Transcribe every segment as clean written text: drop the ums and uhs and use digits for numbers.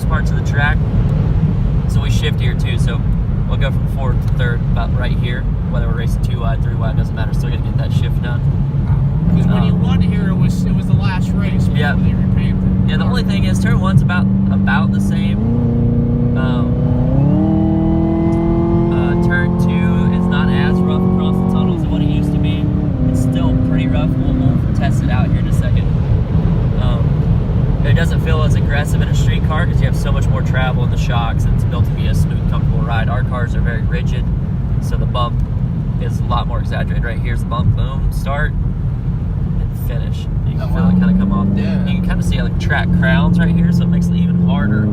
fastest parts of the track. So we shift here too. So we'll go from fourth to third, about right here. Whether we're racing 2 wide, 3 wide, doesn't matter. Still gonna get that shift done. Because when you won here, it was the last race. Yeah. They repaved it. Yeah. The only thing is, turn 1's about the same. Turn 2 is not as rough across the tunnels as what it used to be. It's still pretty rough. We'll test it out here in a second. It doesn't feel as aggressive in a street car because you have so much more travel in the shocks, and it's built to be a smooth, comfortable ride. Our cars are very rigid, so the bump is a lot more exaggerated. Right here's the bump, boom, start, and finish. You can feel it kind of come off. Yeah. You can kind of see how the track crowns right here, so it makes it even harder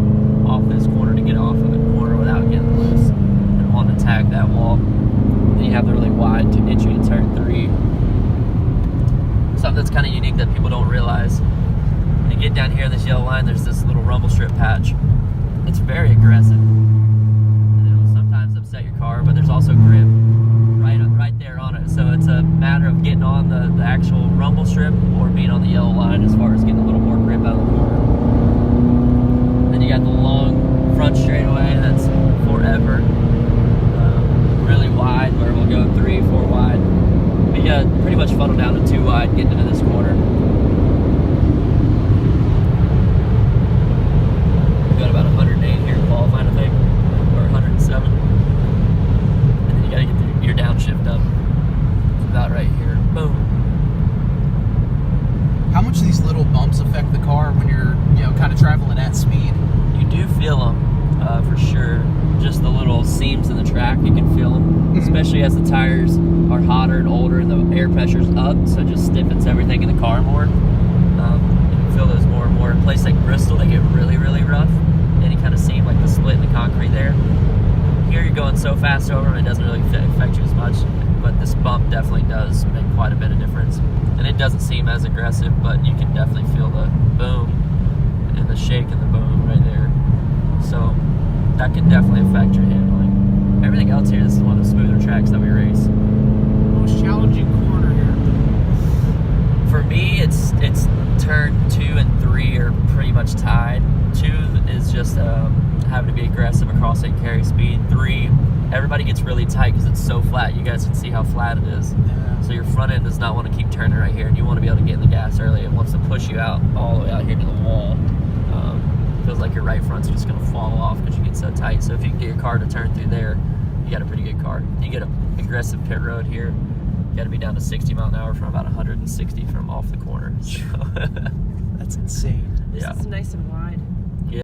off this corner to get off of the corner without getting loose and wanting to tag that wall. Then you have the really wide entry in turn 3. Something that's kind of unique that people don't realize. You get down here in this yellow line, there's this little rumble strip patch. It's very aggressive, and it will sometimes upset your car, but there's also grip right there on it. So it's a matter of getting on the actual rumble strip or being on the yellow line as far as getting a little more grip out of the corner. Then you got the long front straightaway, that's forever. Really wide, where we'll go 3, 4 wide. But you got pretty much funnel down to 2 wide getting into this corner. Got about 108 here qualifying, I think, or 107. And then you gotta get your downshift up. It's about right here. Boom. How much do these little bumps affect the car when you're, kind of traveling at speed? You do feel them, for sure. Just the little seams in the track, you can feel them. Especially as the tires are hotter and older and the air pressure's up, so it just stiffens everything in the car more. You can feel those more and more. In a place like Bristol, they get really, really rough. Any kind of seam, like the split in the concrete there. Here you're going so fast over them, it doesn't really affect you as much. But this bump definitely does make quite a bit of difference. And it doesn't seem as aggressive, but you can definitely feel the boom and the shake and the boom right there. So that can definitely affect your handling. Everything else here, this is one of the smoother tracks that we race. Most challenging corner here. For me, it's turn 2 and 3 are pretty much tied. 2 is just having to be aggressive across and carry speed. 3, everybody gets really tight because it's so flat. You guys can see how flat it is. Yeah. So your front end does not want to keep turning right here, and you want to be able to get in the gas early. It wants to push you out all the way out here to the wall. Feels like your right front's just going to fall off because you get so tight. So if you can get your car to turn through there, you got a pretty good car. You get an aggressive pit road here. You got to be down to 60 mile an hour from about 160 from off the corner. So That's insane. This is nice and wide.